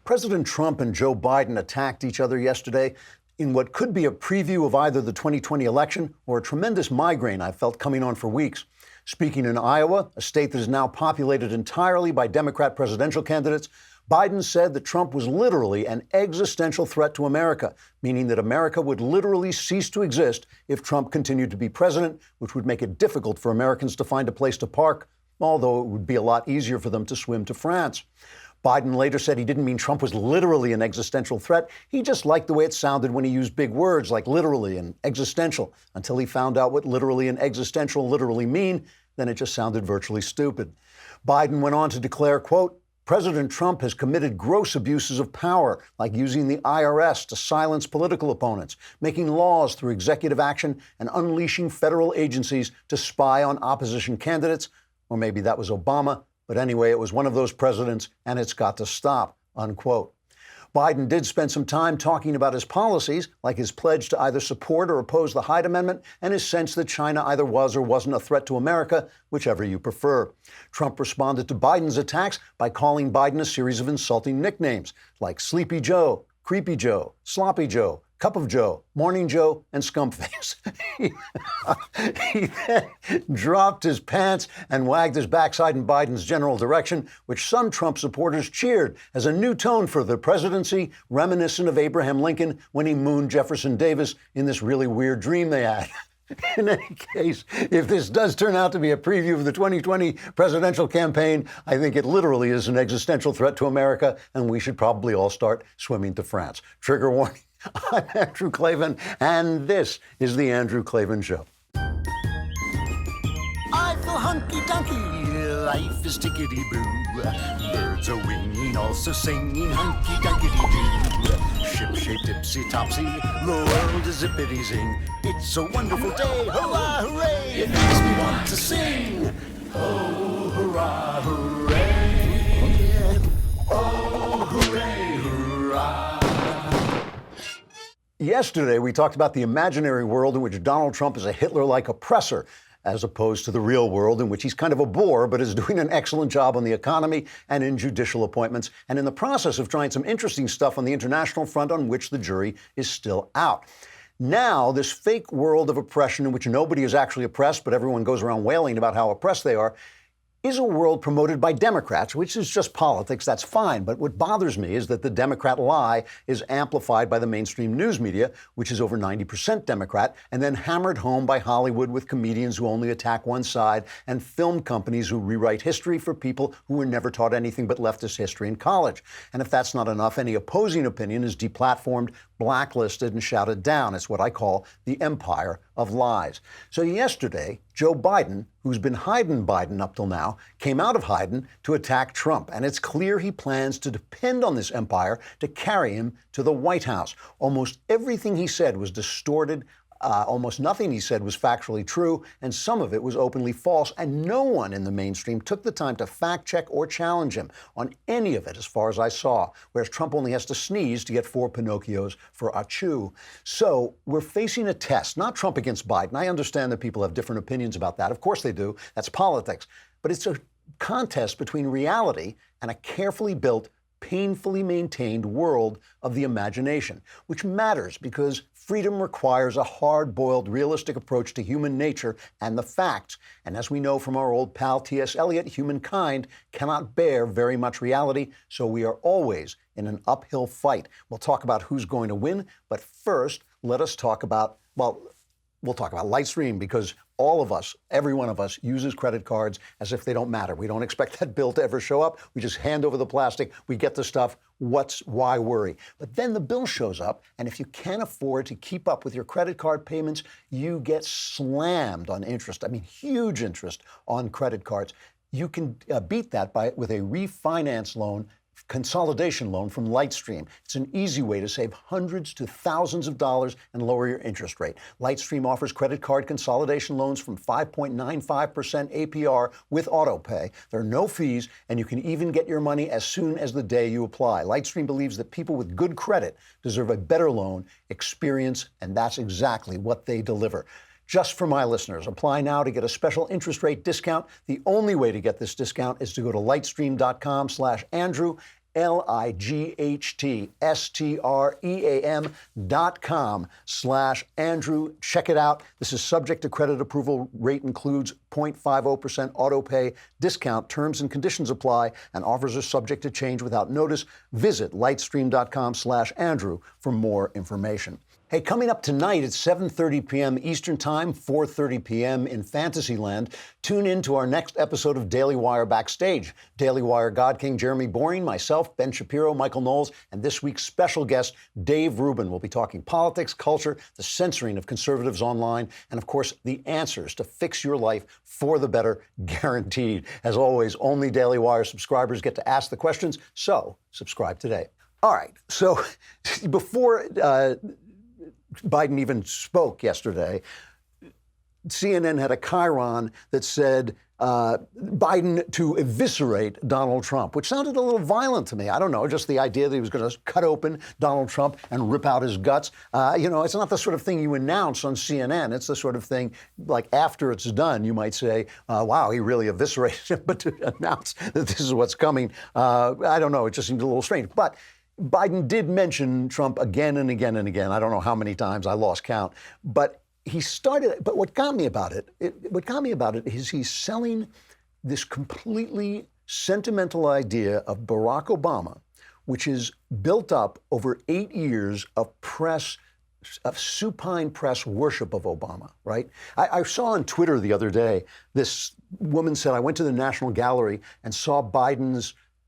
President Trump and Joe Biden attacked each other yesterday in what could be a preview of either the 2020 election or a tremendous migraine I've felt coming on for weeks. Speaking in Iowa, a state that is now populated entirely by Democrat presidential candidates, Biden said that Trump was literally an existential threat to America, meaning that America would literally cease to exist if Trump continued to be president, which would make it difficult for Americans to find a place to park, although it would be a lot easier for them to swim to France. Biden later said he didn't mean Trump was literally an existential threat. He just liked the way it sounded when he used big words like literally and existential, until he found out what literally and existential literally mean. Then it just sounded virtually stupid. Biden went on to declare, quote, President Trump has committed gross abuses of power, like using the IRS to silence political opponents, making laws through executive action, and unleashing federal agencies to spy on opposition candidates. Or maybe that was Obama. But anyway, it was one of those presidents, and it's got to stop, unquote. Biden did spend some time talking about his policies, like his pledge to either support or oppose the Hyde Amendment, and his sense that China either was or wasn't a threat to America, whichever you prefer. Trump responded to Biden's attacks by calling Biden a series of insulting nicknames, like Sleepy Joe, Creepy Joe, Sloppy Joe, Cup of Joe, Morning Joe, and Scumpface. He then dropped his pants and wagged his backside in Biden's general direction, which some Trump supporters cheered as a new tone for the presidency, reminiscent of Abraham Lincoln when he mooned Jefferson Davis in this really weird dream they had. In any case, if this does turn out to be a preview of the 2020 presidential campaign, I think it literally is an existential threat to America, and we should probably all start swimming to France. Trigger warning. I'm Andrew Klavan, and this is The Andrew Klavan Show. I feel hunky-dunky, life is tickety-boo. Birds are winging, also singing hunky-dunky-doo. Ship-shaped, ipsy-topsy, the world is zippity-zing. It's a wonderful day, hurrah, hooray! It makes me want to sing. Oh, hurrah, hooray! Oh, hooray, hurrah! Yesterday, we talked about the imaginary world in which Donald Trump is a Hitler-like oppressor, as opposed to the real world in which he's kind of a bore, but is doing an excellent job on the economy and in judicial appointments, and in the process of trying some interesting stuff on the international front on which the jury is still out. Now, this fake world of oppression in which nobody is actually oppressed, but everyone goes around wailing about how oppressed they are, is a world promoted by Democrats, which is just politics. That's fine. But what bothers me is that the Democrat lie is amplified by the mainstream news media, which is over 90% Democrat, and then hammered home by Hollywood with comedians who only attack one side and film companies who rewrite history for people who were never taught anything but leftist history in college. And if that's not enough, any opposing opinion is deplatformed, blacklisted, and shouted down. It's what I call the empire of lies. So yesterday, Joe Biden, who's been hiding Biden up till now, came out of hiding to attack Trump. And it's clear he plans to depend on this empire to carry him to the White House. Almost everything he said was distorted. Almost nothing he said was factually true, and some of it was openly false, and no one in the mainstream took the time to fact-check or challenge him on any of it, as far as I saw, whereas Trump only has to sneeze to get 4 Pinocchios for achoo. So we're facing a test, not Trump against Biden. I understand that people have different opinions about that. Of course they do. That's politics. But it's a contest between reality and a carefully built, painfully maintained world of the imagination, which matters because freedom requires a hard-boiled, realistic approach to human nature and the facts. And as we know from our old pal T.S. Eliot, humankind cannot bear very much reality, so we are always in an uphill fight. We'll talk about who's going to win, but first, let us talk about, we'll talk about Lightstream, because all of us, every one of us, uses credit cards as if they don't matter. We don't expect that bill to ever show up. We just hand over the plastic. We get the stuff. Why worry? But then the bill shows up, and if you can't afford to keep up with your credit card payments, you get slammed on interest. I mean, huge interest on credit cards. You can beat that with a refinance loan, consolidation loan from Lightstream. It's an easy way to save hundreds to thousands of dollars and lower your interest rate. Lightstream offers credit card consolidation loans from 5.95% APR with autopay. There are no fees, and you can even get your money as soon as the day you apply. Lightstream believes that people with good credit deserve a better loan experience, and that's exactly what they deliver. Just for my listeners, apply now to get a special interest rate discount. The only way to get this discount is to go to lightstream.com/Andrew. LIGHTSTREAM.com/Andrew. Check it out. This is subject to credit approval. Rate includes 0.50% auto pay discount. Terms and conditions apply, and offers are subject to change without notice. Visit lightstream.com/Andrew for more information. Hey, coming up tonight at 7:30 p.m. Eastern Time, 4:30 p.m. in Fantasyland, tune in to our next episode of Daily Wire Backstage. Daily Wire God King Jeremy Boring, myself, Ben Shapiro, Michael Knowles, and this week's special guest, Dave Rubin. We'll be talking politics, culture, the censoring of conservatives online, and of course, the answers to fix your life for the better, guaranteed. As always, only Daily Wire subscribers get to ask the questions, so subscribe today. All right, so before Biden even spoke yesterday, CNN had a chyron that said Biden to eviscerate Donald Trump, which sounded a little violent to me. I don't know, just the idea that he was going to cut open Donald Trump and rip out his guts. It's not the sort of thing you announce on CNN. It's the sort of thing, like after it's done, you might say, wow, he really eviscerated him. But to announce that this is what's coming, I don't know, it just seemed a little strange. But Biden did mention Trump again and again and again. I don't know how many times, I lost count. But what got me about it is he's selling this completely sentimental idea of Barack Obama, which is built up over 8 years of supine press worship of Obama, right? I saw on Twitter the other day, this woman said, I went to the National Gallery and saw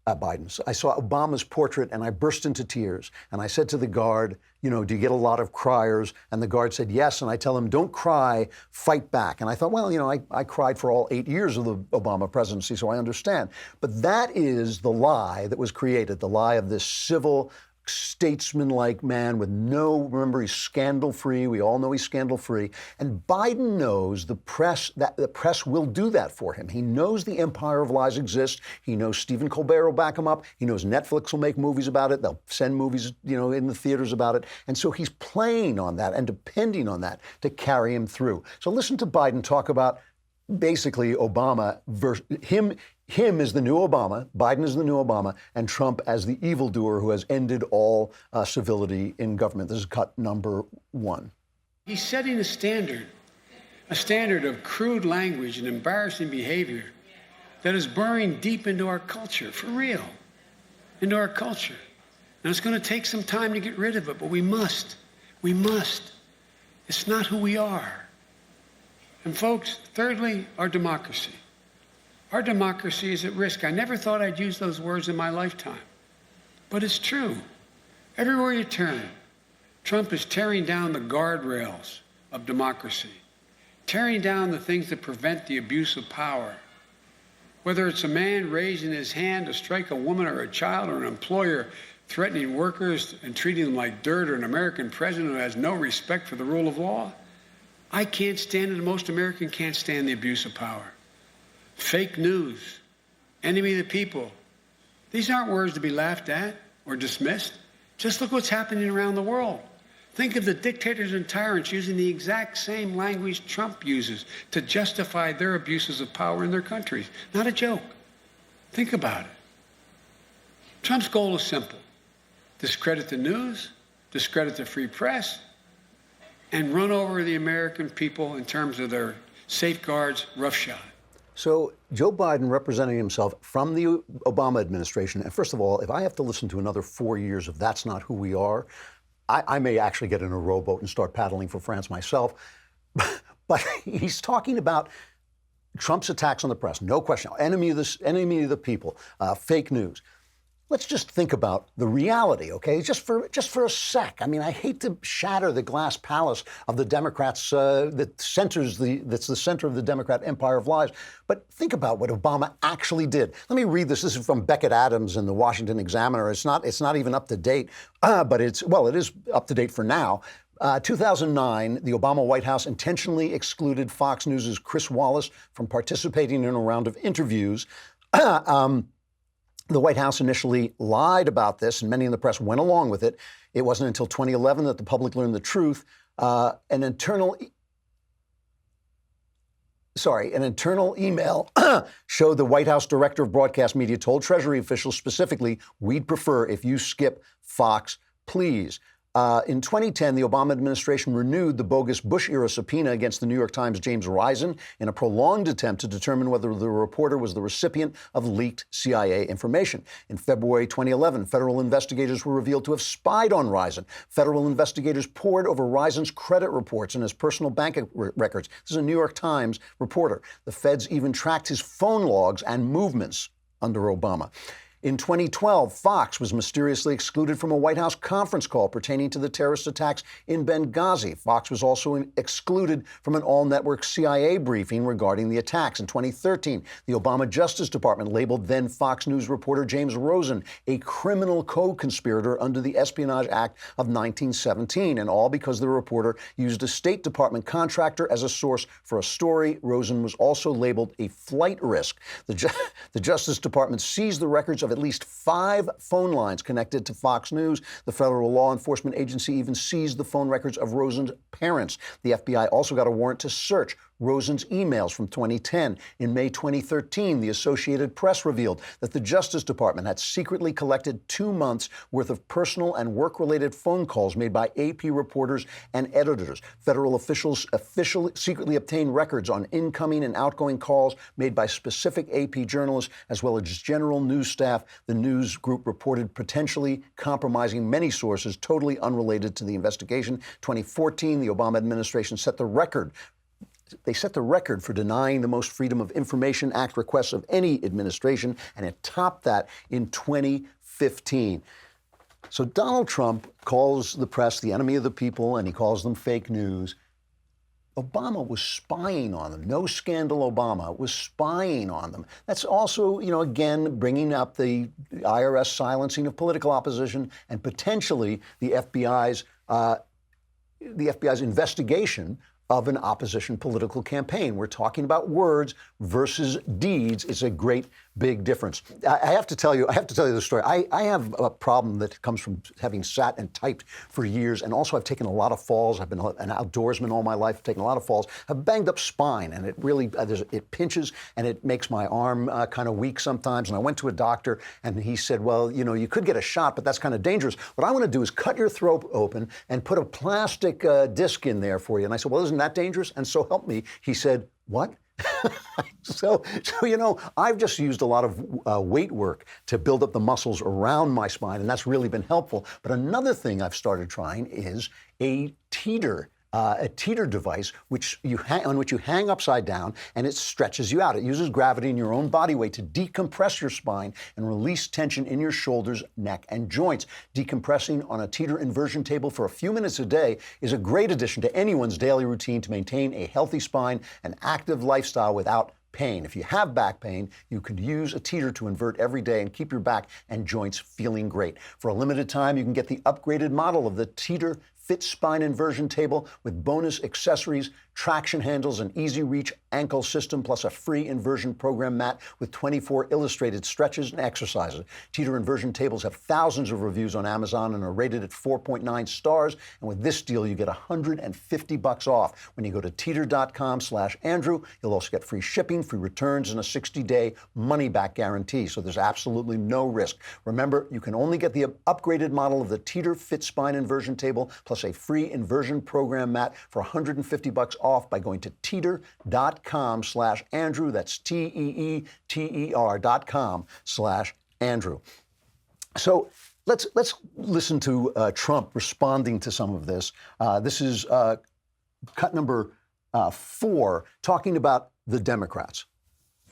I saw Obama's portrait and I burst into tears. And I said to the guard, do you get a lot of criers? And the guard said, yes. And I tell him, don't cry, fight back. And I thought, well, I cried for all 8 years of the Obama presidency, so I understand. But that is the lie that was created, the lie of this civil, statesman-like man with remember, he's scandal-free. We all know he's scandal-free. And Biden knows the press will do that for him. He knows the empire of lies exists. He knows Stephen Colbert will back him up. He knows Netflix will make movies about it. They'll send movies, in the theaters about it. And so he's playing on that and depending on that to carry him through. So listen to Biden talk about basically Obama versus him as the new Obama, Biden as the new Obama, and Trump as the evildoer who has ended all civility in government. This is cut number 1. He's setting a standard of crude language and embarrassing behavior that is burrowing deep into our culture, for real, into our culture. Now, it's going to take some time to get rid of it, but we must. We must. It's not who we are. And folks, thirdly, our democracy. Our democracy is at risk. I never thought I'd use those words in my lifetime, but it's true. Everywhere you turn, Trump is tearing down the guardrails of democracy, tearing down the things that prevent the abuse of power. Whether it's a man raising his hand to strike a woman or a child, or an employer threatening workers and treating them like dirt, or an American president who has no respect for the rule of law, I can't stand it, and most Americans can't stand the abuse of power. Fake news, enemy of the people. These aren't words to be laughed at or dismissed. Just look what's happening around the world. Think of the dictators and tyrants using the exact same language Trump uses to justify their abuses of power in their countries. Not a joke. Think about it. Trump's goal is simple. Discredit the news, discredit the free press, and run over the American people in terms of their safeguards roughshod. So Joe Biden representing himself from the Obama administration. And first of all, if I have to listen to another 4 years of That's Not Who We Are, I may actually get in a rowboat and start paddling for France myself. But he's talking about Trump's attacks on the press, no question, enemy of the people, fake news. Let's just think about the reality, okay? Just for a sec. I mean, I hate to shatter the glass palace of the Democrats that's the center of the Democrat empire of lies. But think about what Obama actually did. Let me read this. This is from Beckett Adams in the Washington Examiner. It's not even up to date, but it is up to date for now. 2009, the Obama White House intentionally excluded Fox News' Chris Wallace from participating in a round of interviews. The White House initially lied about this, and many in the press went along with it. It wasn't until 2011 that the public learned the truth. An internal An internal email showed the White House director of broadcast media told Treasury officials specifically, we'd prefer if you skip Fox, please. In 2010, the Obama administration renewed the bogus Bush-era subpoena against the New York Times' James Risen in a prolonged attempt to determine whether the reporter was the recipient of leaked CIA information. In February 2011, federal investigators were revealed to have spied on Risen. Federal investigators pored over Risen's credit reports and his personal bank records. This is a New York Times reporter. The feds even tracked his phone logs and movements under Obama. In 2012, Fox was mysteriously excluded from a White House conference call pertaining to the terrorist attacks in Benghazi. Fox was also excluded from an all-network CIA briefing regarding the attacks. In 2013, the Obama Justice Department labeled then Fox News reporter James Rosen a criminal co-conspirator under the Espionage Act of 1917, and all because the reporter used a State Department contractor as a source for a story. Rosen was also labeled a flight risk. The Justice Department seized the records of at least 5 phone lines connected to Fox News. The federal law enforcement agency even seized the phone records of Rosen's parents. The FBI also got a warrant to search Rosen's emails from 2010. In May 2013, the Associated Press revealed that the Justice Department had secretly collected 2 months' worth of personal and work-related phone calls made by AP reporters and editors. Federal officials secretly obtained records on incoming and outgoing calls made by specific AP journalists as well as general news staff. The news group reported potentially compromising many sources totally unrelated to the investigation. 2014, the Obama administration set the record. They set the record for denying the most Freedom of Information Act requests of any administration, and it topped that in 2015. So Donald Trump calls the press the enemy of the people, and he calls them fake news. Obama was spying on them. No scandal Obama was spying on them. That's also, again, bringing up the IRS silencing of political opposition and potentially the FBI's investigation of an opposition political campaign. We're talking about words versus deeds. It's a great, big difference. I have to tell you the story. I have a problem that comes from having sat and typed for years, and also I've taken a lot of falls. I've been an outdoorsman all my life, I've taken a lot of falls. I've banged up spine, and it really, it pinches, and it makes my arm kind of weak sometimes. And I went to a doctor, and he said, well, you could get a shot, but that's kind of dangerous. What I want to do is cut your throat open and put a plastic disc in there for you. And I said, well, isn't that dangerous? And so help me. He said, what? So I've just used a lot of weight work to build up the muscles around my spine, and that's really been helpful. But another thing I've started trying is a teeter device on which you hang upside down, and it stretches you out. It uses gravity and your own body weight to decompress your spine and release tension in your shoulders, neck, and joints. Decompressing on a teeter inversion table for a few minutes a day is a great addition to anyone's daily routine to maintain a healthy spine and active lifestyle without pain. If you have back pain, you could use a teeter to invert every day and keep your back and joints feeling great. For a limited time, you can get the upgraded model of the Teeter Fit Spine Inversion Table with bonus accessories, traction handles, an easy reach ankle system, plus a free inversion program mat with 24 illustrated stretches and exercises. Teeter inversion tables have thousands of reviews on Amazon and are rated at 4.9 stars. And with this deal, you get $150 off when you go to teeter.com/Andrew. You'll also get free shipping, free returns, and a 60-day money-back guarantee. So there's absolutely no risk. Remember, you can only get the upgraded model of the Teeter Fit Spine Inversion Table plus a free inversion program mat for $150 off by going to teeter.com/Andrew. That's TEETER.com/Andrew. So let's listen to Trump responding to some of this. This is cut number 4, talking about the Democrats.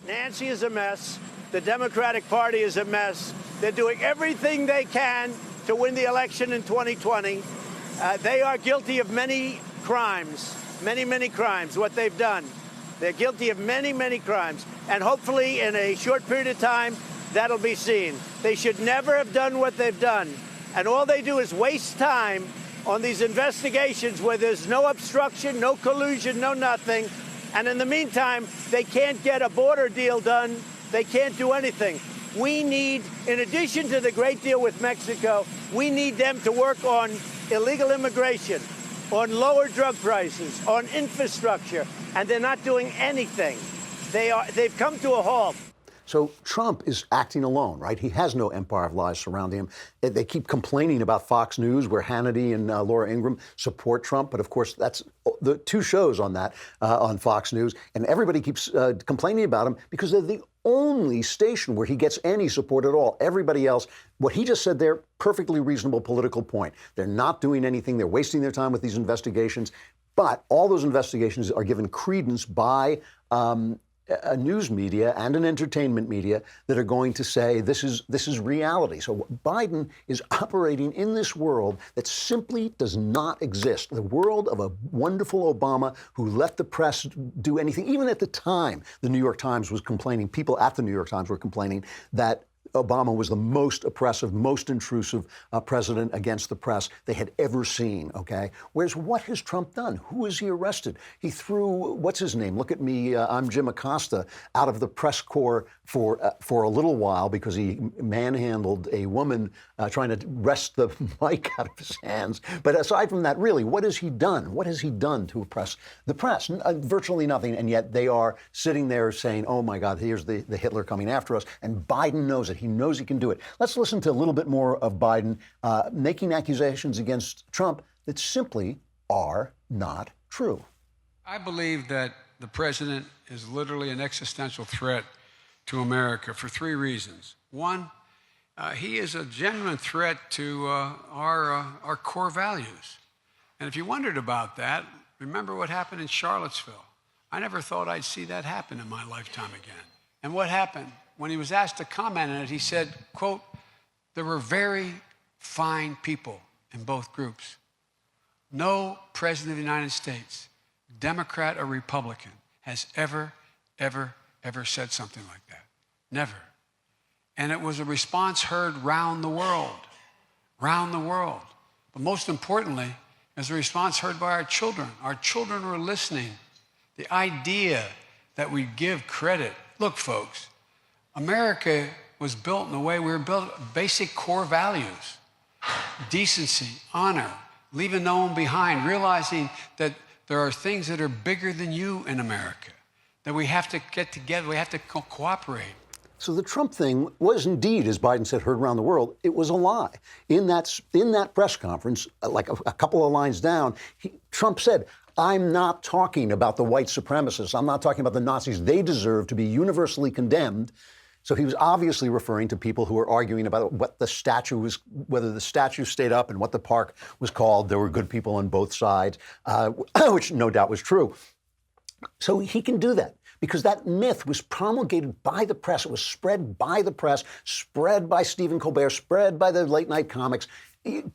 Nancy is a mess. The Democratic Party is a mess. They're doing everything they can to win the election in 2020. They are guilty of many crimes, many crimes, what they've done. They're guilty of many crimes. And hopefully in a short period of time, that'll be seen. They should never have done what they've done. And all they do is waste time on these investigations where there's no obstruction, no collusion, no nothing. And in the meantime, they can't get a border deal done. They can't do anything. We need, in addition to the great deal with Mexico, we need them to work on illegal immigration. on lower drug prices, on infrastructure, and they're not doing anything. They've come to a halt. So Trump is acting alone, right? He has no empire of lies surrounding him. They keep complaining about Fox News, where Hannity and Laura Ingraham support Trump. But of course, that's the two shows on that, on Fox News. And everybody keeps complaining about him because they're the only station where he gets any support at all. Everybody else, what he just said there, perfectly reasonable political point. They're not doing anything. They're wasting their time with these investigations. But all those investigations are given credence by a news media and an entertainment media that are going to say this is reality. So Biden is operating in this world that simply does not exist. The world of a wonderful Obama who let the press do anything. Even at the time, the New York Times was complaining, people at the New York Times were complaining that Obama was the most oppressive, most intrusive president against the press they had ever seen, okay? Whereas what has Trump done? Who has he arrested? He threw, what's his name? Look at me, I'm Jim Acosta, out of the press corps for a little while because he manhandled a woman trying to wrest the mic out of his hands. But aside from that, really, what has he done? What has he done to oppress the press? Virtually nothing, and yet they are sitting there saying, oh my God, here's the Hitler coming after us, and Biden knows it. He knows he can do it. Let's listen to a little bit more of Biden making accusations against Trump that simply are not true. I believe that the president is literally an existential threat to America for three reasons. One, he is a genuine threat to our core values. And if you wondered about that, remember what happened in Charlottesville. I never thought I'd see that happen in my lifetime again. And what happened? When he was asked to comment on it, he said, quote, there were very fine people in both groups. No president of the United States, Democrat or Republican, has ever said something like that. Never. And it was a response heard round the world. But most importantly, it was a response heard by our children. Our children were listening. The idea that we give credit. Look, folks, America was built in the way we were built, basic core values, decency, honor, leaving no one behind, realizing that there are things that are bigger than you in America, that we have to get together, we have to cooperate. So the Trump thing was indeed, as Biden said, heard around the world. It was a lie. In that press conference, like a couple of lines down, Trump said, I'm not talking about the white supremacists. I'm not talking about the Nazis. They deserve to be universally condemned. So he was obviously referring to people who were arguing about what the statue was, whether the statue stayed up and what the park was called. There were good people on both sides, which no doubt was true. So he can do that because that myth was promulgated by the press. It was spread by the press, spread by Stephen Colbert, spread by the late night comics,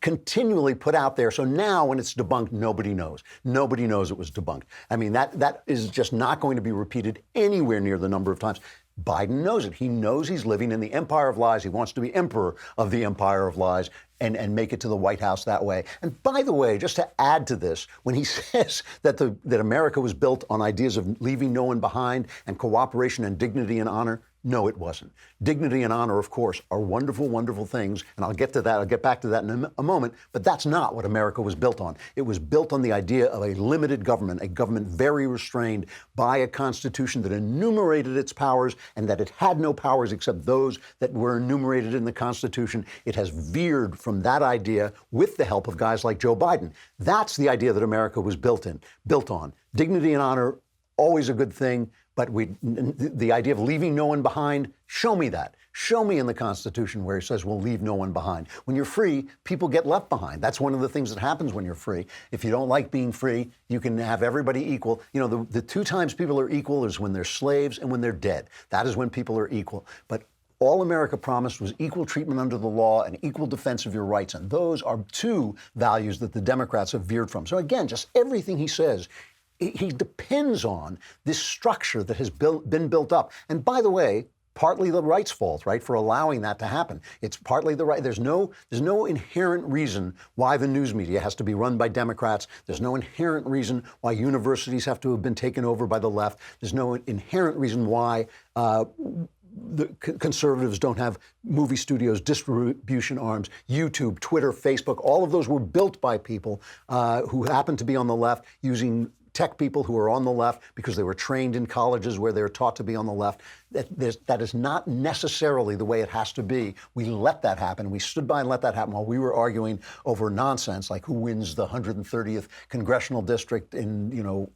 continually put out there. So now when it's debunked, nobody knows. Nobody knows it was debunked. I mean, that is just not going to be repeated anywhere near the number of times. Biden knows it. He knows he's living in the empire of lies. He wants to be emperor of the empire of lies and make it to the White House that way. And by the way, just to add to this, when he says that America was built on ideas of leaving no one behind and cooperation and dignity and honor, no, it wasn't. Dignity and honor, of course, are wonderful, wonderful things. And I'll get to that. I'll get back to that in a moment. But that's not what America was built on. It was built on the idea of a limited government, a government very restrained by a constitution that enumerated its powers and that it had no powers except those that were enumerated in the Constitution. It has veered from that idea with the help of guys like Joe Biden. That's the idea that America was built on. Dignity and honor, always a good thing. But the idea of leaving no one behind, show me that. Show me in the Constitution where it says we'll leave no one behind. When you're free, people get left behind. That's one of the things that happens when you're free. If you don't like being free, you can have everybody equal. You know, the two times people are equal is when they're slaves and when they're dead. That is when people are equal. But all America promised was equal treatment under the law and equal defense of your rights. And those are two values that the Democrats have veered from. So again, just everything he says, he depends on this structure that has been built up. And by the way, partly the right's fault, right, for allowing that to happen. It's partly the right. There's no inherent reason why the news media has to be run by Democrats. There's no inherent reason why universities have to have been taken over by the left. There's no inherent reason why the conservatives don't have movie studios, distribution arms, YouTube, Twitter, Facebook. All of those were built by people who happened to be on the left, using tech people who are on the left because they were trained in colleges where they're taught to be on the left. That is not necessarily the way it has to be. We let that happen. We stood by and let that happen while we were arguing over nonsense like who wins the 130th congressional district in,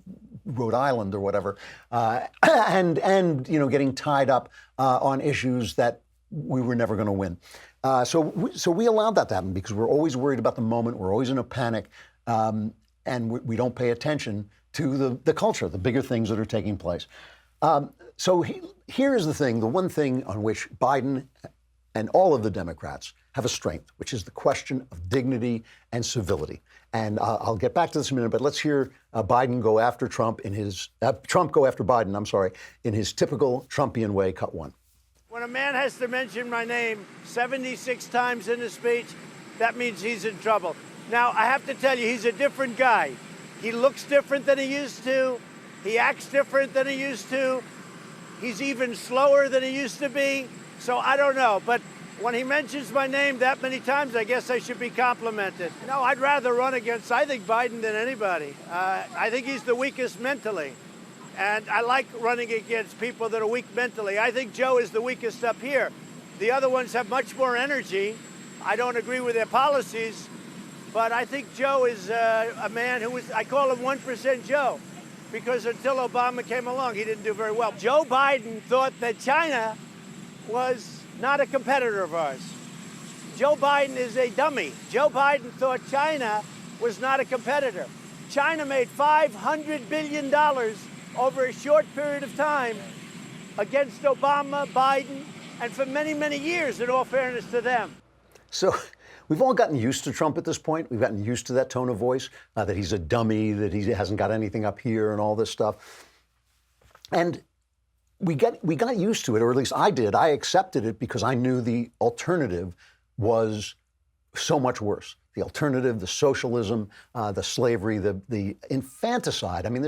Rhode Island or whatever, and getting tied up on issues that we were never going to win. So we allowed that to happen because we're always worried about the moment. We're always in a panic, and we don't pay attention to the culture, the bigger things that are taking place. So here's the thing, the one thing on which Biden and all of the Democrats have a strength, which is the question of dignity and civility. And I'll get back to this in a minute, but let's hear Biden go after Trump Trump go after Biden, I'm sorry, in his typical Trumpian way, cut one. When a man has to mention my name 76 times in a speech, that means he's in trouble. Now, I have to tell you, he's a different guy. He looks different than he used to. He acts different than he used to. He's even slower than he used to be. So I don't know. But when he mentions my name that many times, I guess I should be complimented. No, I'd rather run against, I think, Biden than anybody. I think he's the weakest mentally. And I like running against people that are weak mentally. I think Joe is the weakest up here. The other ones have much more energy. I don't agree with their policies. But I think Joe is a man who I call him 1% Joe, because until Obama came along, he didn't do very well. Joe Biden thought that China was not a competitor of ours. Joe Biden is a dummy. Joe Biden thought China was not a competitor. China made $500 billion over a short period of time against Obama, Biden, and for many, many years, in all fairness to them. So we've all gotten used to Trump at this point. We've gotten used to that tone of voice, that he's a dummy, that he hasn't got anything up here and all this stuff. And we got used to it, or at least I did. I accepted it because I knew the alternative was so much worse. The alternative, the socialism, the slavery, the infanticide. I mean,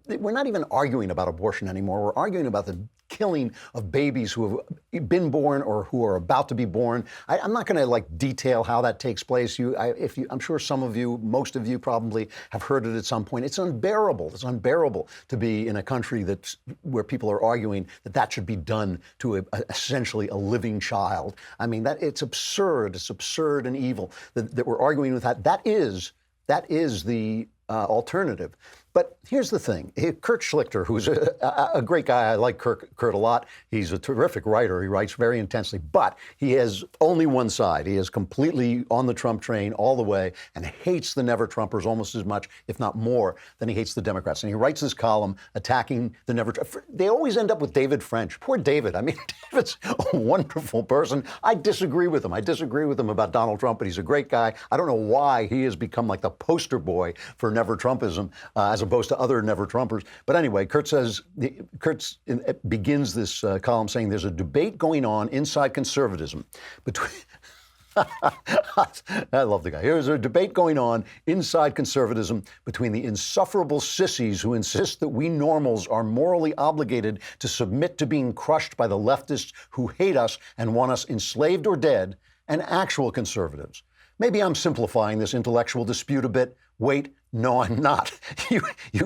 we're not even arguing about abortion anymore. We're arguing about the killing of babies who have been born or who are about to be born. I'm not going to detail how that takes place. I'm sure some of you, most of you probably have heard it at some point. It's unbearable. It's unbearable to be in a country where people are arguing that should be done to essentially a living child. I mean, it's absurd. It's absurd and evil that we're arguing with that. That is the alternative. But here's the thing. Kurt Schlichter, who's a great guy. I like Kurt a lot. He's a terrific writer. He writes very intensely. But he has only one side. He is completely on the Trump train all the way and hates the Never-Trumpers almost as much, if not more, than he hates the Democrats. And he writes this column attacking the Never-Trumpers. They always end up with David French. Poor David. I mean, David's a wonderful person. I disagree with him. I disagree with him about Donald Trump, but he's a great guy. I don't know why he has become like the poster boy for Never-Trumpism as opposed to other Never-Trumpers. But anyway, Kurt begins this column saying there's a debate going on inside conservatism between... I love the guy. There's a debate going on inside conservatism between the insufferable sissies who insist that we normals are morally obligated to submit to being crushed by the leftists who hate us and want us enslaved or dead, and actual conservatives. Maybe I'm simplifying this intellectual dispute a bit. Wait, no, I'm not. You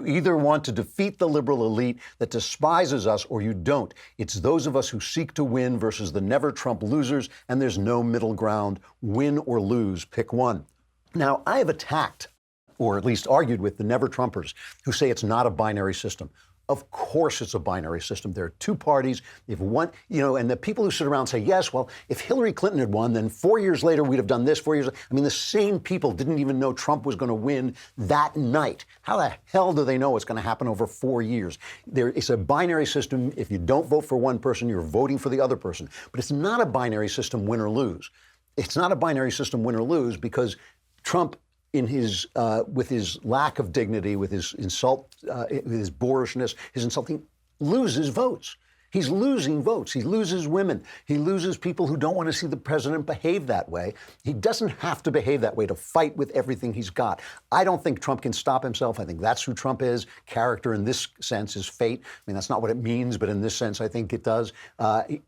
either want to defeat the liberal elite that despises us or you don't. It's those of us who seek to win versus the never-Trump losers, and there's no middle ground. Win or lose, pick one. Now, I have attacked, or at least argued with, the Never-Trumpers who say it's not a binary system. Of course it's a binary system. There are two parties. If one, and the people who sit around say, yes, well, if Hillary Clinton had won, then 4 years later we'd have done this, 4 years later. I mean, the same people didn't even know Trump was going to win that night. How the hell do they know what's going to happen over 4 years? It's a binary system. If you don't vote for one person, you're voting for the other person. But it's not a binary system, win or lose. It's not a binary system, win or lose, because Trump, with his lack of dignity, with his insult, with his boorishness, his insulting, loses votes. he's losing votes. He loses women. He loses people who don't want to see the president behave that way. He doesn't have to behave that way to fight with everything he's got. I don't think Trump can stop himself. I think that's who Trump is. Character in this sense is fate. I mean, that's not what it means, but in this sense, I think it does.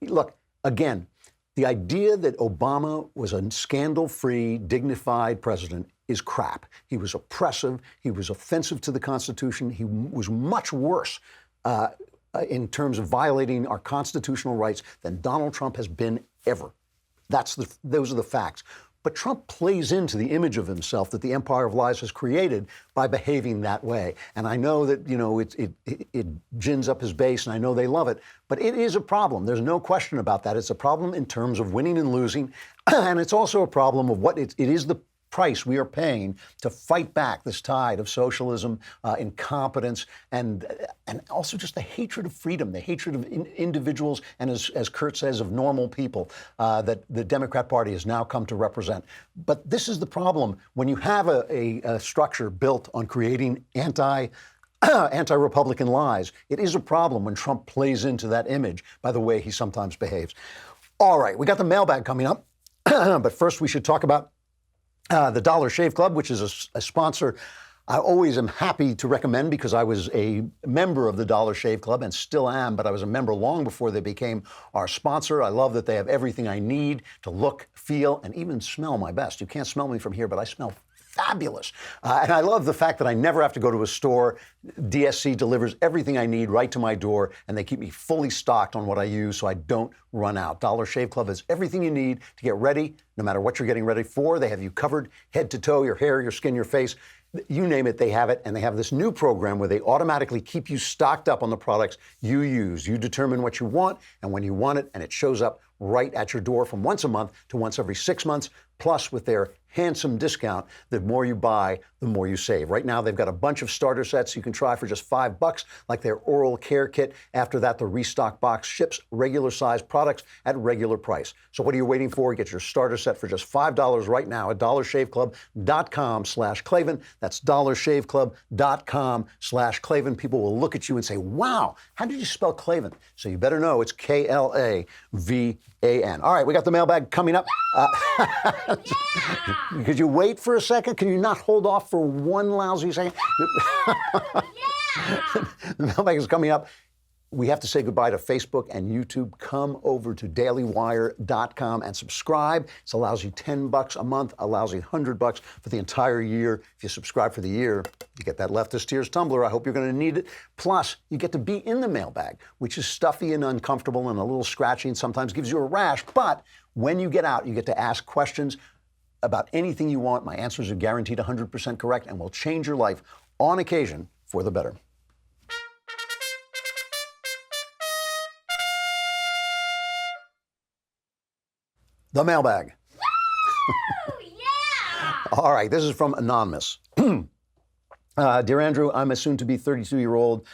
Look, again, the idea that Obama was a scandal-free, dignified president is crap. He was oppressive. He was offensive to the Constitution. He was much worse in terms of violating our constitutional rights than Donald Trump has been ever. Those are the facts. But Trump plays into the image of himself that the Empire of Lies has created by behaving that way. And I know that, it gins up his base, and I know they love it, but it is a problem. There's no question about that. It's a problem in terms of winning and losing, and it's also a problem of what it is the price we are paying to fight back this tide of socialism, incompetence, and also just the hatred of freedom, the hatred of individuals, and as Kurt says, of normal people that the Democrat Party has now come to represent. But this is the problem when you have a structure built on creating anti-Republican lies. It is a problem when Trump plays into that image by the way he sometimes behaves. All right, we got the mailbag coming up, but first we should talk about the Dollar Shave Club, which is a sponsor I always am happy to recommend because I was a member of the Dollar Shave Club and still am, but I was a member long before they became our sponsor. I love that they have everything I need to look, feel, and even smell my best. You can't smell me from here, but I smell fabulous. And I love the fact that I never have to go to a store. DSC delivers everything I need right to my door, and they keep me fully stocked on what I use so I don't run out. Dollar Shave Club has everything you need to get ready, no matter what you're getting ready for. They have you covered head to toe, your hair, your skin, your face. You name it, they have it. And they have this new program where they automatically keep you stocked up on the products you use. You determine what you want and when you want it, and it shows up right at your door from once a month to once every 6 months. Plus, with their handsome discount, the more you buy, the more you save. Right now, they've got a bunch of starter sets you can try for just $5, like their oral care kit. After that, the restock box ships regular size products at regular price. So what are you waiting for? Get your starter set for just $5 right now at dollarshaveclub.com/Klavan. That's dollarshaveclub.com/Klavan. People will look at you and say, wow, how did you spell Klavan? So you better know it's Klavan. All right, we got the mailbag coming up. Could you wait for a second? Can you not hold off for one lousy second? The mailbag is coming up. We have to say goodbye to Facebook and YouTube. Come over to dailywire.com and subscribe. It allows you $10 a month, allows you $100 for the entire year. If you subscribe for the year, you get that Leftist Tears tumbler. I hope you're going to need it. Plus, you get to be in the mailbag, which is stuffy and uncomfortable and a little scratchy and sometimes gives you a rash. But when you get out, you get to ask questions about anything you want. My answers are guaranteed 100% correct and will change your life on occasion for the better. The mailbag. Yeah! All right, this is from Anonymous. Dear Andrew, I'm a soon-to-be 32-year-old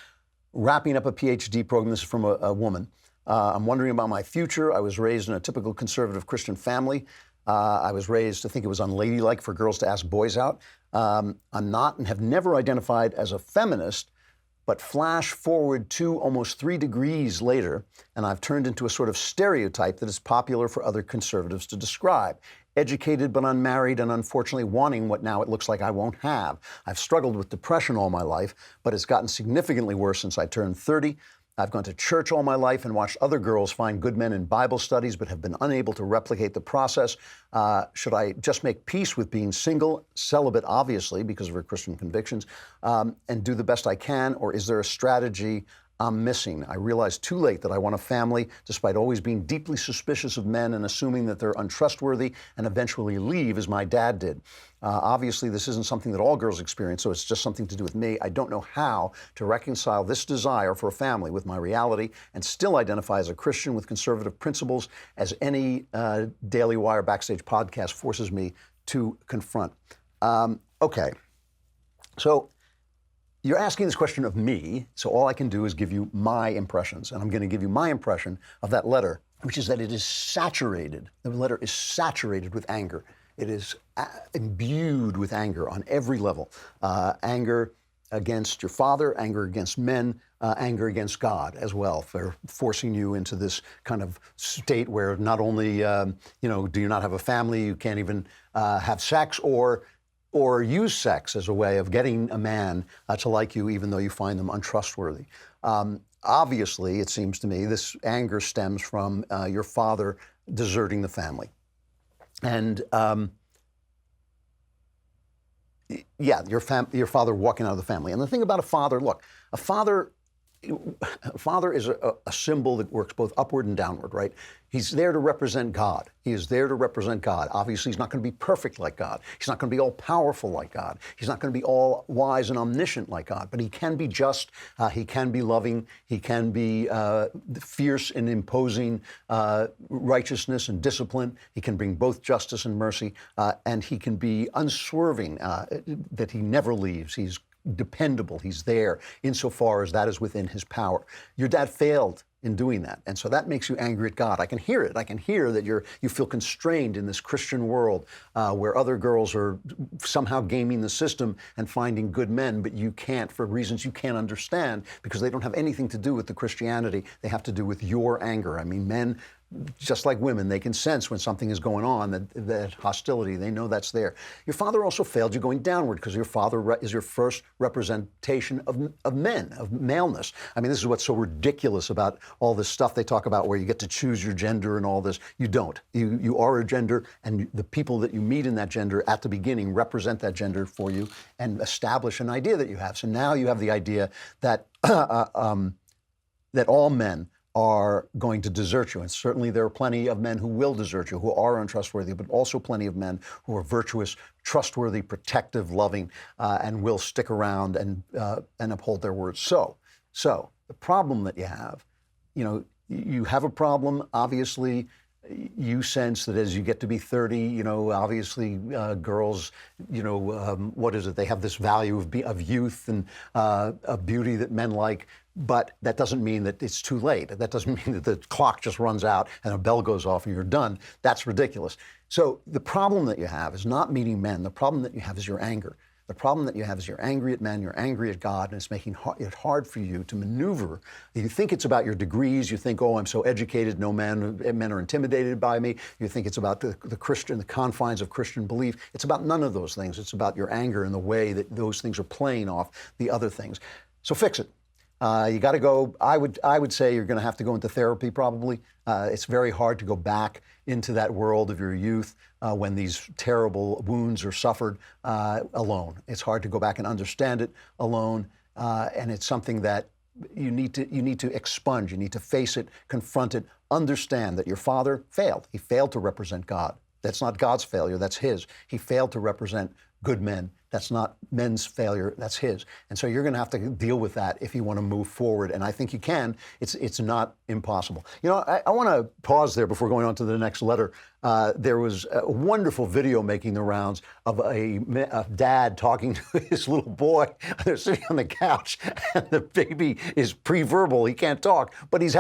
wrapping up a PhD program. This is from a woman. I'm wondering about my future. I was raised in a typical conservative Christian family. I was raised to think it was unladylike for girls to ask boys out. I'm not and have never identified as a feminist, but flash forward 2, almost 3 degrees later, and I've turned into a sort of stereotype that is popular for other conservatives to describe. Educated but unmarried and unfortunately wanting what now it looks like I won't have. I've struggled with depression all my life, but it's gotten significantly worse since I turned 30. I've gone to church all my life and watched other girls find good men in Bible studies, but have been unable to replicate the process. Should I just make peace with being single, celibate, obviously, because of her Christian convictions, and do the best I can? Or is there a strategy I'm missing? I realized too late that I want a family, despite always being deeply suspicious of men and assuming that they're untrustworthy and eventually leave, as my dad did. Obviously, this isn't something that all girls experience, so it's just something to do with me. I don't know how to reconcile this desire for a family with my reality and still identify as a Christian with conservative principles, as any Daily Wire Backstage podcast forces me to confront. Okay, so you're asking this question of me, so all I can do is give you my impressions, and I'm going to give you my impression of that letter, which is that it is saturated. The letter is saturated with anger. It is imbued with anger on every level. Anger against your father, anger against men, anger against God as well, for forcing you into this kind of state where not only do you not have a family, you can't even have sex or use sex as a way of getting a man to like you, even though you find them untrustworthy. Obviously, it seems to me, this anger stems from your father deserting the family. And your father walking out of the family. And the thing about a father, look, a father is a symbol that works both upward and downward, right? He's there to represent God. He is there to represent God. Obviously, he's not going to be perfect like God. He's not going to be all powerful like God. He's not going to be all wise and omniscient like God, but he can be just. He can be loving. He can be fierce in imposing righteousness and discipline. He can bring both justice and mercy, and he can be unswerving, that he never leaves. He's dependable. He's there insofar as that is within his power. Your dad failed in doing that, and so that makes you angry at God. I can hear it. I can hear that you feel constrained in this Christian world where other girls are somehow gaming the system and finding good men, but you can't, for reasons you can't understand, because they don't have anything to do with the Christianity. They have to do with your anger. I mean, men, just like women, they can sense when something is going on, that hostility, they know that's there. Your father also failed you going downward, because your father is your first representation of men, of maleness. I mean, this is what's so ridiculous about all this stuff they talk about where you get to choose your gender and all this. You don't. You are a gender, and the people that you meet in that gender at the beginning represent that gender for you and establish an idea that you have. So now you have the idea that that all men are going to desert you. And certainly there are plenty of men who will desert you, who are untrustworthy, but also plenty of men who are virtuous, trustworthy, protective, loving, and will stick around and uphold their words. So the problem that you have, you have a problem, obviously. You sense that as you get to be 30, obviously girls, what is it? They have this value of youth and of beauty that men like, but that doesn't mean that it's too late. That doesn't mean that the clock just runs out and a bell goes off and you're done. That's ridiculous. So the problem that you have is not meeting men. The problem that you have is your anger. The problem that you have is you're angry at men, you're angry at God, and it's making it hard for you to maneuver. You think it's about your degrees. You think, oh, I'm so educated, men are intimidated by me. You think it's about the confines of Christian belief. It's about none of those things. It's about your anger and the way that those things are playing off the other things. So fix it. You got to go. I would say you're going to have to go into therapy probably. It's very hard to go back into that world of your youth when these terrible wounds are suffered alone. It's hard to go back and understand it alone, and it's something that you need to expunge. You need to face it, confront it, understand that your father failed. He failed to represent God. That's not God's failure. That's his. He failed to represent good men. That's not men's failure, that's his. And so you're going to have to deal with that if you want to move forward. And I think you can. It's not impossible. I want to pause there before going on to the next letter. There was a wonderful video making the rounds of a dad talking to his little boy. They're sitting on the couch, and the baby is pre-verbal. He can't talk, but he's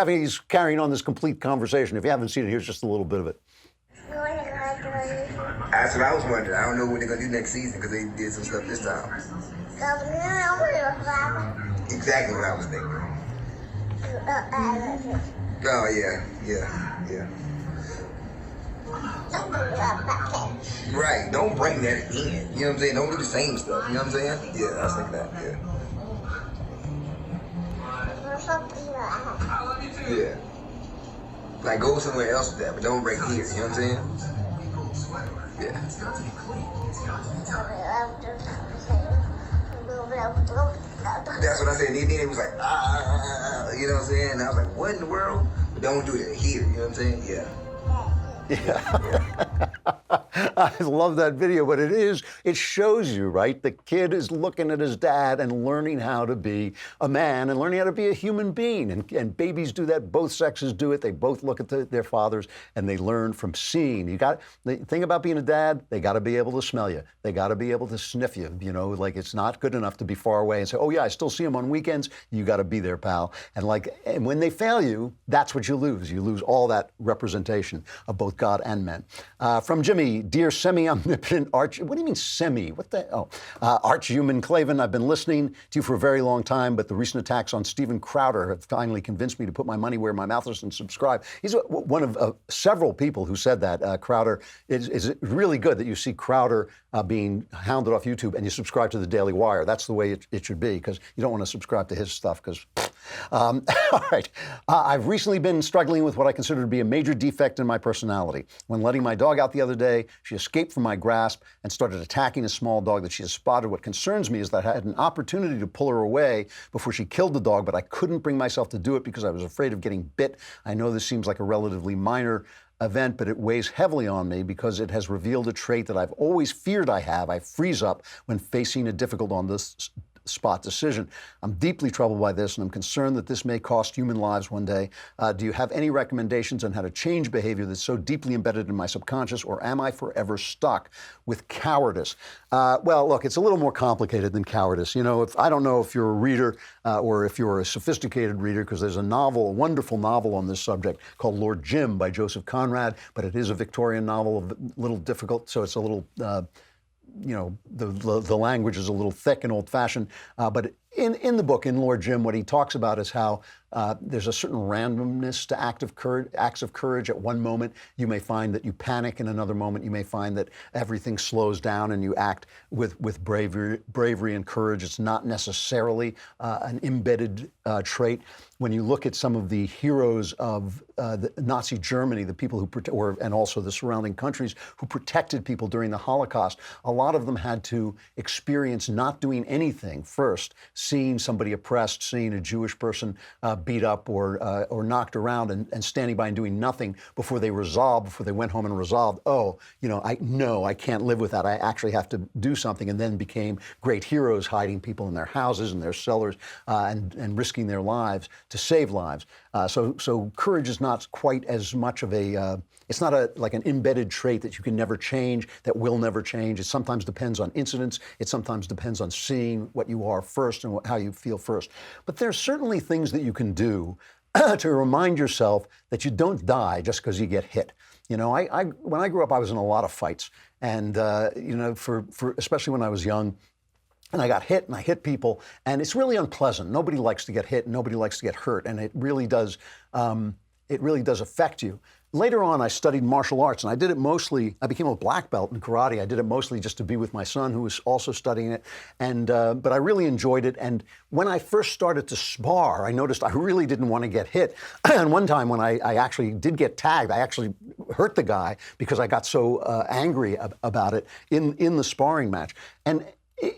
carrying on this complete conversation. If you haven't seen it, here's just a little bit of it. That's what I was wondering. I don't know what they're going to do next season because they did some stuff this time. Exactly what I was thinking. Oh, yeah. Right, don't bring that in. You know what I'm saying? Don't do the same stuff. You know what I'm saying? Yeah, I was thinking that, yeah. Yeah. Like, go somewhere else with that, but don't break here. You know what I'm saying? Yeah. That's what I said. And then it was like, you know what I'm saying? And I was like, what in the world? But don't do it here. You know what I'm saying? Yeah. Yeah. I love that video, but it shows you, right? The kid is looking at his dad and learning how to be a man and learning how to be a human being. And babies do that. Both sexes do it. They both look at their fathers and they learn from seeing. The thing about being a dad, they got to be able to smell you. They got to be able to sniff you. Like it's not good enough to be far away and say, oh yeah, I still see him on weekends. You got to be there, pal. And when they fail you, that's what you lose. You lose all that representation of both God and men. From Jimmy, dear semi-omnipotent arch, what do you mean semi? What the, arch-human Klavan, I've been listening to you for a very long time, but the recent attacks on Steven Crowder have finally convinced me to put my money where my mouth is and subscribe. He's one of several people who said that. Crowder, is really good that you see Crowder being hounded off YouTube and you subscribe to the Daily Wire. That's the way it should be, because you don't want to subscribe to his stuff, because all right. I've recently been struggling with what I consider to be a major defect in my personality. When letting my dog out the other day, she escaped from my grasp and started attacking a small dog that she had spotted. What concerns me is that I had an opportunity to pull her away before she killed the dog, but I couldn't bring myself to do it because I was afraid of getting bit. I know this seems like a relatively minor event, but it weighs heavily on me because it has revealed a trait that I've always feared I have. I freeze up when facing a difficult on this spot decision. I'm deeply troubled by this, and I'm concerned that this may cost human lives one day. Do you have any recommendations on how to change behavior that's so deeply embedded in my subconscious, or am I forever stuck with cowardice? Well, look, it's a little more complicated than cowardice. You know, I don't know if you're a reader or if you're a sophisticated reader, because there's a novel, a wonderful novel on this subject called Lord Jim by Joseph Conrad, but it is a Victorian novel, a little difficult, so it's a little you know, the language is a little thick and old-fashioned, but in the book, in Lord Jim, what he talks about is how there's a certain randomness to acts of courage. At one moment, you may find that you panic. In another moment, you may find that everything slows down and you act with bravery and courage. It's not necessarily an embedded trait. When you look at some of the heroes of the Nazi Germany, the people who, and also the surrounding countries who protected people during the Holocaust, a lot of them had to experience not doing anything first, seeing somebody oppressed, seeing a Jewish person beat up or knocked around, and standing by and doing nothing before they went home and resolved, oh, you know, I can't live with that. I actually have to do something, and then became great heroes, hiding people in their houses and their cellars and risking their lives to save lives. So courage is not quite as much of a, it's not like an embedded trait that you can never change, that will never change. It sometimes depends on incidents. It sometimes depends on seeing what you are first and how you feel first. But there's certainly things that you can do to remind yourself that you don't die just because you get hit. You know, when I grew up, I was in a lot of fights, and you know, for especially when I was young. And I got hit, and I hit people, and it's really unpleasant. Nobody likes to get hit, and nobody likes to get hurt, and it really does affect you. Later on, I studied martial arts, and I did it mostly, I became a black belt in karate. I did it mostly just to be with my son, who was also studying it, and but I really enjoyed it. And when I first started to spar, I noticed I really didn't want to get hit. And one time when I actually did get tagged, I actually hurt the guy because I got so angry about it in the sparring match. And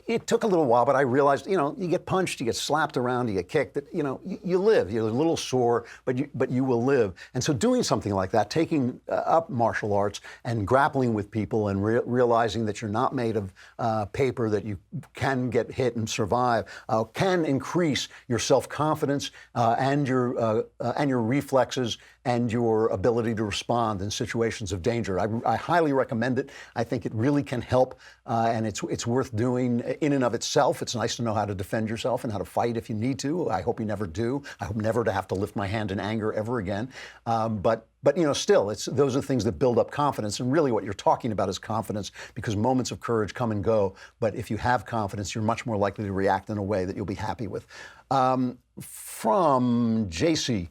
it took a little while, but I realized, you know, you get punched, you get slapped around, you get kicked, that, you know, you live. You're a little sore, but you will live. And so doing something like that, taking up martial arts and grappling with people and realizing that you're not made of paper, that you can get hit and survive, can increase your self-confidence and your reflexes and your ability to respond in situations of danger. I highly recommend it. I think it really can help, and it's worth doing in and of itself. It's nice to know how to defend yourself and how to fight if you need to. I hope you never do. I hope never to have to lift my hand in anger ever again. But you know, still, those are things that build up confidence. And really what you're talking about is confidence, because moments of courage come and go. But if you have confidence, you're much more likely to react in a way that you'll be happy with. From JC.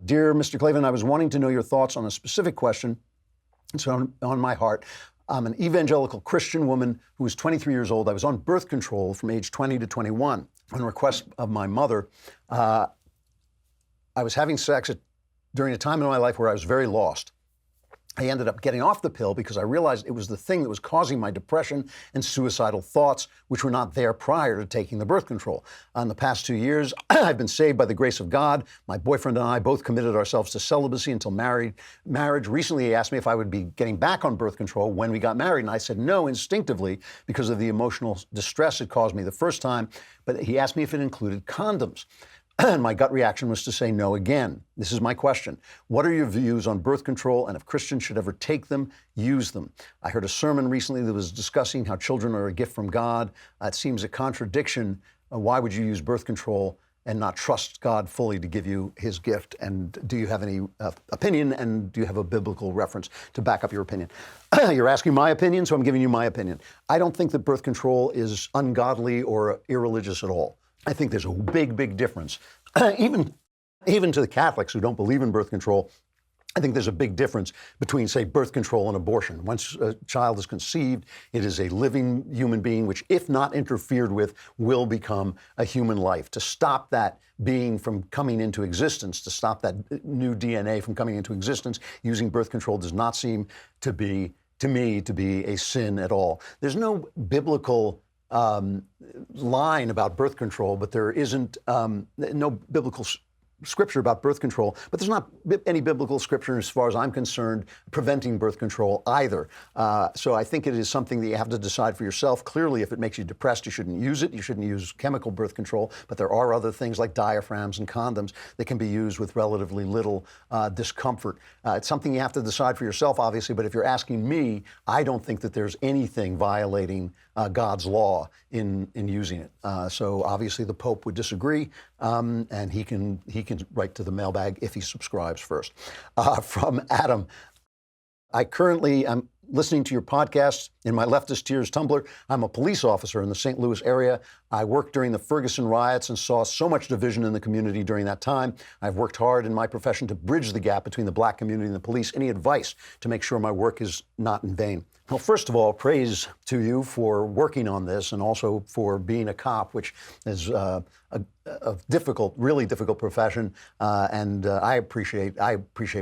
Dear Mr. Klavan, I was wanting to know your thoughts on a specific question. It's on my heart. I'm an evangelical Christian woman who is 23 years old. I was on birth control from age 20 to 21. On request of my mother, I was having sex during a time in my life where I was very lost. I ended up getting off the pill because I realized it was the thing that was causing my depression and suicidal thoughts, which were not there prior to taking the birth control. In the past 2 years, I've been saved by the grace of God. My boyfriend and I both committed ourselves to celibacy until marriage. Recently, he asked me if I would be getting back on birth control when we got married, and I said no instinctively because of the emotional distress it caused me the first time, but he asked me if it included condoms. And my gut reaction was to say no again. This is my question. What are your views on birth control, and if Christians should ever take them, use them? I heard a sermon recently that was discussing how children are a gift from God. It seems a contradiction. Why would you use birth control and not trust God fully to give you his gift? And do you have any opinion, and do you have a biblical reference to back up your opinion? You're asking my opinion, so I'm giving you my opinion. I don't think that birth control is ungodly or irreligious at all. I think there's a big, big difference. Even to the Catholics who don't believe in birth control, I think there's a big difference between, say, birth control and abortion. Once a child is conceived, it is a living human being, which, if not interfered with, will become a human life. To stop that being from coming into existence, to stop that new DNA from coming into existence, using birth control does not seem to be, to me, to be a sin at all. There's no biblical line about birth control, but there isn't no biblical scripture about birth control, but there's not any biblical scripture, as far as I'm concerned, preventing birth control either. So I think it is something that you have to decide for yourself. Clearly, if it makes you depressed, you shouldn't use it. You shouldn't use chemical birth control, but there are other things like diaphragms and condoms that can be used with relatively little discomfort. It's something you have to decide for yourself, obviously, but if you're asking me, I don't think that there's anything violating God's law in using it. So obviously the Pope would disagree, and he can write to the mailbag if he subscribes first. From Adam, I currently am listening to your podcast in my leftist tears Tumblr. I'm a police officer in the St. Louis area. I worked during the Ferguson riots and saw so much division in the community during that time. I've worked hard in my profession to bridge the gap between the black community and the police. Any advice to make sure my work is not in vain? Well, first of all, praise to you for working on this and also for being a cop, which is a difficult, really difficult profession. And I appreciate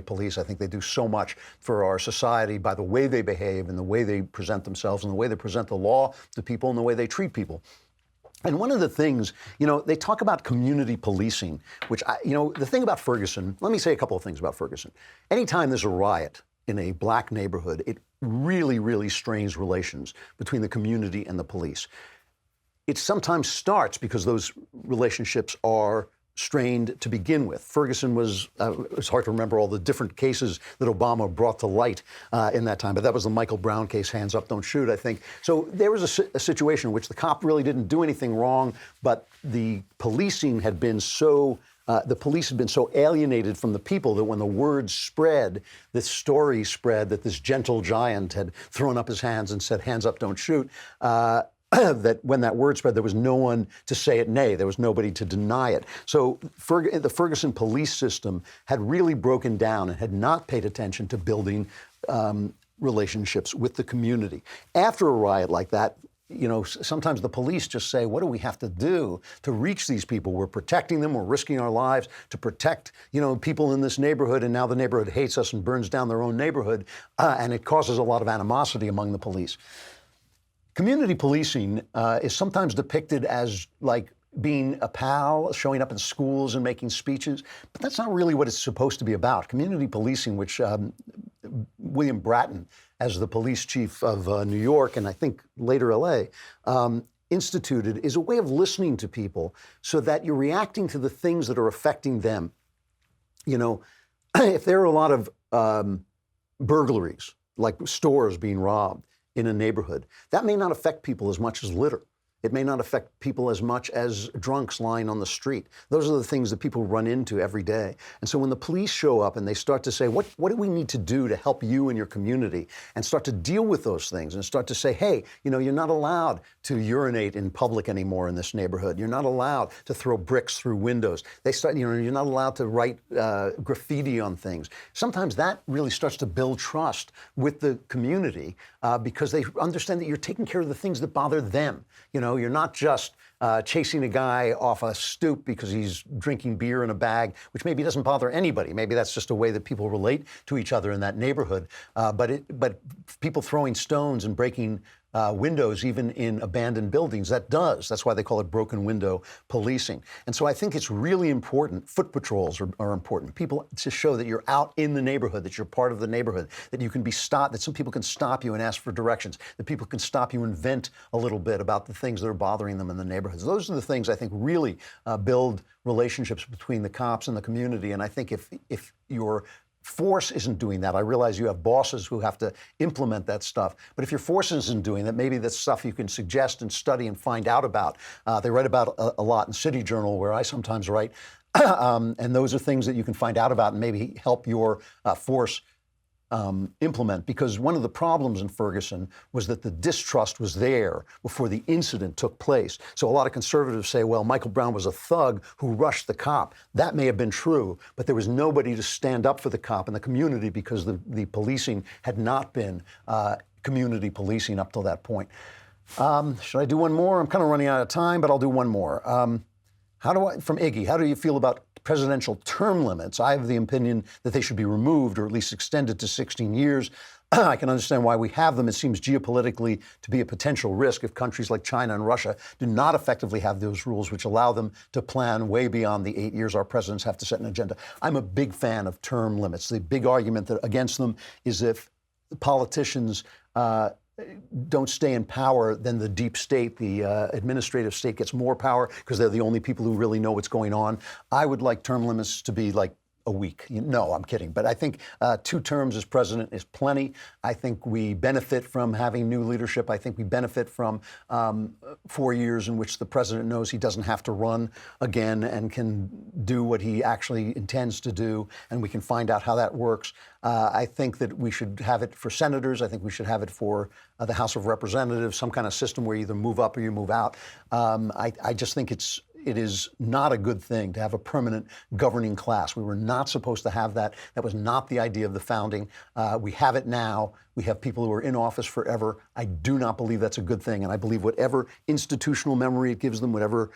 police. I think they do so much for our society by the way they behave and the way they present themselves and the way they present the law to people and the way they treat people. And one of the things, they talk about community policing, which, the thing about Ferguson, let me say a couple of things about Ferguson. Anytime there's a riot in a black neighborhood, it really, really strains relations between the community and the police. It sometimes starts because those relationships are strained to begin with. Ferguson was, it's hard to remember all the different cases that Obama brought to light in that time, but that was the Michael Brown case, hands up, don't shoot, I think. So there was a situation in which the cop really didn't do anything wrong, but the policing had been so the police had been so alienated from the people that when the word spread, this story spread that this gentle giant had thrown up his hands and said, hands up, don't shoot, that when that word spread, there was no one to say it nay. There was nobody to deny it. So the Ferguson police system had really broken down and had not paid attention to building relationships with the community. After a riot like that, sometimes the police just say, what do we have to do to reach these people? We're protecting them. We're risking our lives to protect, people in this neighborhood. And now the neighborhood hates us and burns down their own neighborhood. And it causes a lot of animosity among the police. Community policing is sometimes depicted as like being a pal, showing up in schools and making speeches. But that's not really what it's supposed to be about. Community policing, which William Bratton, as the police chief of New York and I think later LA, instituted, is a way of listening to people so that you're reacting to the things that are affecting them. If there are a lot of burglaries, like stores being robbed in a neighborhood, that may not affect people as much as litter. It may not affect people as much as drunks lying on the street. Those are the things that people run into every day. And so when the police show up and they start to say, what do we need to do to help you and your community, and start to deal with those things and start to say, hey, you're not allowed to urinate in public anymore in this neighborhood. You're not allowed to throw bricks through windows. They start, you're not allowed to write graffiti on things. Sometimes that really starts to build trust with the community because they understand that you're taking care of the things that bother them. You're not just chasing a guy off a stoop because he's drinking beer in a bag, which maybe doesn't bother anybody. Maybe that's just a way that people relate to each other in that neighborhood. But people throwing stones and breaking windows, even in abandoned buildings, that's why they call it broken window policing. And so I think it's really important. Foot patrols are important. People to show that you're out in the neighborhood, that you're part of the neighborhood, that you can be stopped, that some people can stop you and ask for directions, that people can stop you and vent a little bit about the things that are bothering them in the neighborhoods. Those are the things I think really build relationships between the cops and the community. And I think if you're force isn't doing that. I realize you have bosses who have to implement that stuff. But if your force isn't doing that, maybe that's stuff you can suggest and study and find out about. They write about a lot in City Journal, where I sometimes write. And those are things that you can find out about and maybe help your force implement, because one of the problems in Ferguson was that the distrust was there before the incident took place. So a lot of conservatives say, well, Michael Brown was a thug who rushed the cop. That may have been true, but there was nobody to stand up for the cop in the community because the policing had not been community policing up till that point. Should I do one more? I'm kind of running out of time, but I'll do one more. From Iggy, how do you feel about presidential term limits? I have the opinion that they should be removed or at least extended to 16 years. I can understand why we have them. It seems geopolitically to be a potential risk if countries like China and Russia do not effectively have those rules which allow them to plan way beyond the 8 years our presidents have to set an agenda. I'm a big fan of term limits. The big argument against them is if politicians don't stay in power, then the deep state, the administrative state, gets more power because they're the only people who really know what's going on. I would like term limits to be like a week. No, I'm kidding. But I think 2 terms as president is plenty. I think we benefit from having new leadership. I think we benefit from 4 years in which the president knows he doesn't have to run again and can do what he actually intends to do, and we can find out how that works. I think that we should have it for senators. I think we should have it for the House of Representatives, some kind of system where you either move up or you move out. I just think it is not a good thing to have a permanent governing class. We were not supposed to have that. That was not the idea of the founding. We have it now. We have people who are in office forever. I do not believe that's a good thing. And I believe whatever institutional memory it gives them, whatever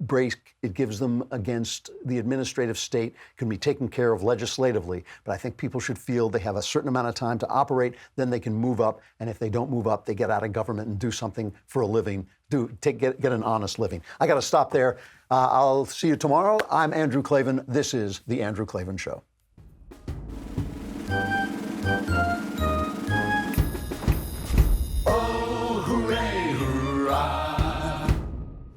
break it gives them against the administrative state can be taken care of legislatively. But I think people should feel they have a certain amount of time to operate, then they can move up. And if they don't move up, they get out of government and do something for a living, get an honest living. I got to stop there. I'll see you tomorrow. I'm Andrew Klavan. This is The Andrew Klavan Show.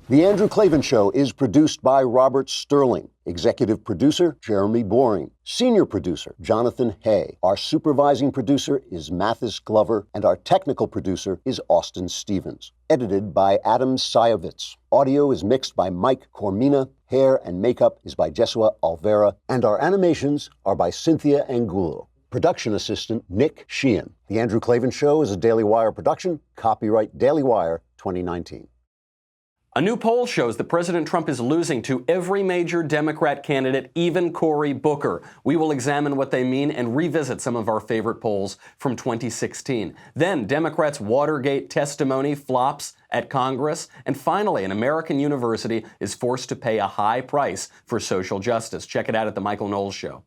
The Andrew Klavan Show is produced by Robert Sterling. Executive producer, Jeremy Boring. Senior producer, Jonathan Hay. Our supervising producer is Mathis Glover, and our technical producer is Austin Stevens. Edited by Adam Sayevitz. Audio is mixed by Mike Cormina. Hair and makeup is by Jesua Alvera. And our animations are by Cynthia Angulo. Production assistant, Nick Sheehan. The Andrew Klavan Show is a Daily Wire production. Copyright Daily Wire 2019. A new poll shows that President Trump is losing to every major Democrat candidate, even Cory Booker. We will examine what they mean and revisit some of our favorite polls from 2016. Then, Democrats' Watergate testimony flops at Congress. And finally, an American university is forced to pay a high price for social justice. Check it out at The Michael Knowles Show.